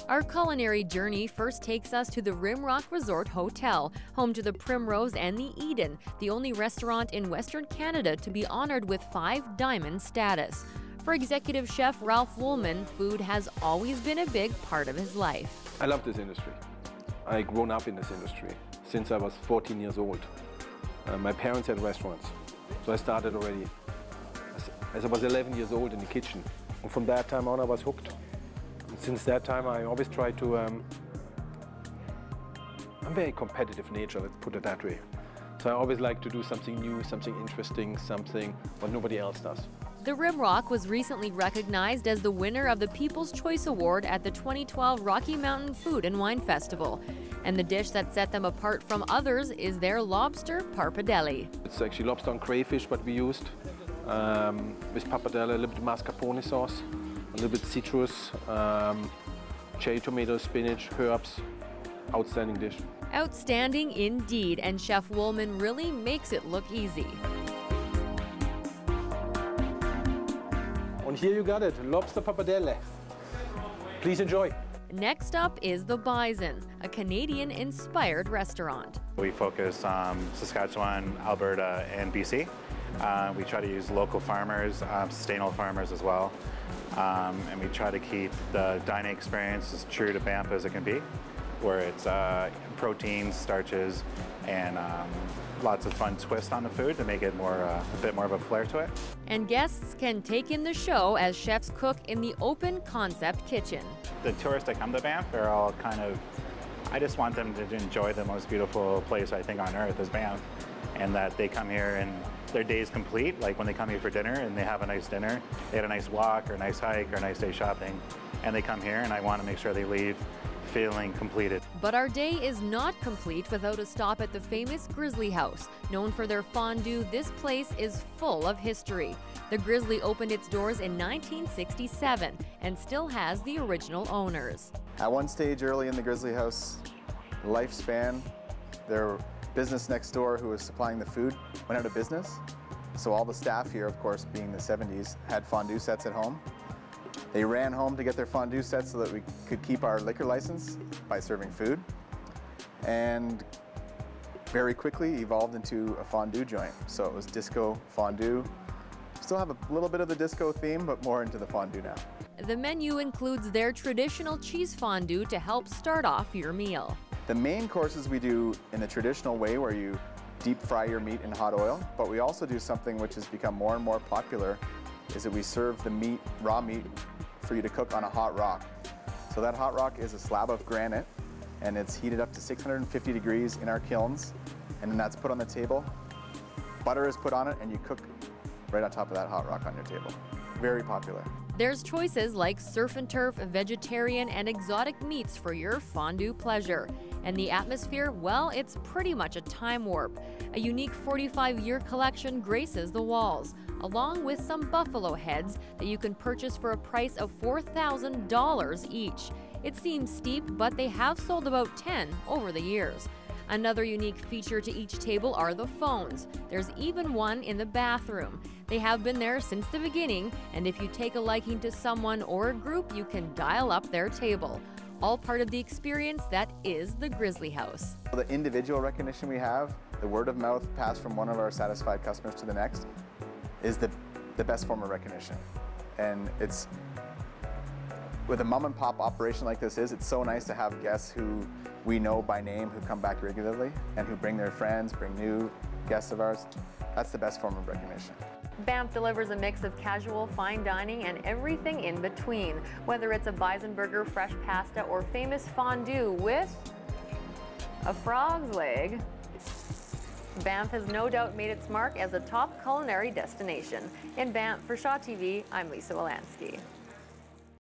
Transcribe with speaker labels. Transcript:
Speaker 1: Our culinary journey first takes us to the Rimrock Resort Hotel, home to the Primrose and the Eden, the only restaurant in Western Canada to be honored with 5 diamond status. For executive chef Ralph Woolman, food has always been a big part of his life.
Speaker 2: I love this industry. I've grown up in this industry since I was 14 years old. My parents had restaurants, so I started already as I was 11 years old in the kitchen. And from that time on, I was hooked. And since that time, I always try to... I'm very competitive nature, let's put it that way. So I always like to do something new, something interesting, something what nobody else does.
Speaker 1: The Rimrock was recently recognized as the winner of the People's Choice Award at the 2012 Rocky Mountain Food and Wine Festival. And the dish that set them apart from others is their lobster parpadelli. It's
Speaker 2: actually lobster and crayfish what we used. With parpadelli, a little bit of mascarpone sauce, a little bit citrus, cherry tomato, spinach, herbs. Outstanding dish.
Speaker 1: Outstanding indeed, and Chef Woolman really makes it look easy.
Speaker 2: And here you got it, lobster parpadelli. Please enjoy.
Speaker 1: Next up is the Bison, a Canadian-inspired restaurant.
Speaker 3: We focus on Saskatchewan, Alberta, and BC. We try to use local farmers, sustainable farmers as well. And we try to keep the dining experience as true to Banff as it can be, where it's proteins, starches, and lots of fun twist on the food to make it a bit more of a flair to it.
Speaker 1: And guests can take in the show as chefs cook in the open concept kitchen.
Speaker 3: The tourists that come to Banff are all kind of, I just want them to enjoy the most beautiful place I think on earth is Banff, and that they come here and their day is complete, like when they come here for dinner and they have a nice dinner, they had a nice walk or a nice hike or a nice day shopping, and they come here and I want to make sure they leave feeling completed.
Speaker 1: But our day is not complete without a stop at the famous Grizzly House. Known for their fondue, this place is full of history. The Grizzly opened its doors in 1967 and still has the original owners.
Speaker 4: At one stage early in the Grizzly House lifespan, their business next door who was supplying the food went out of business. So all the staff here, of course, being the 70s, had fondue sets at home. They ran home to get their fondue sets so that we could keep our liquor license by serving food, and very quickly evolved into a fondue joint. So it was disco fondue. Still have a little bit of the disco theme, but more into the fondue now.
Speaker 1: The menu includes their traditional cheese fondue to help start off your meal.
Speaker 4: The main courses we do in the traditional way, where you deep fry your meat in hot oil, but we also do something which has become more and more popular, is that we serve the meat, raw meat, for you to cook on a hot rock. So that hot rock is a slab of granite, and it's heated up to 650 degrees in our kilns, and then that's put on the table. Butter is put on it, and you cook right on top of that hot rock on your table. Very popular.
Speaker 1: There's choices like surf and turf, vegetarian, and exotic meats for your fondue pleasure. And the atmosphere, well, it's pretty much a time warp. A unique 45-year collection graces the walls, along with some buffalo heads that you can purchase for a price of $4,000 each. It seems steep, but they have sold about 10 over the years. Another unique feature to each table are the phones. There's even one in the bathroom. They have been there since the beginning, and if you take a liking to someone or a group, you can dial up their table. All part of the experience that is the Grizzly House.
Speaker 4: The individual recognition we have, the word of mouth passed from one of our satisfied customers to the next, is the best form of recognition. And it's, with a mom and pop operation like this is, it's so nice to have guests who we know by name, who come back regularly, and who bring their friends, bring new guests of ours. That's the best form of recognition.
Speaker 1: Banff delivers a mix of casual, fine dining, and everything in between. Whether it's a bison burger, fresh pasta, or famous fondue with a frog's leg, Banff has no doubt made its mark as a top culinary destination. In Banff, for Shaw TV, I'm Lisa Wolanski.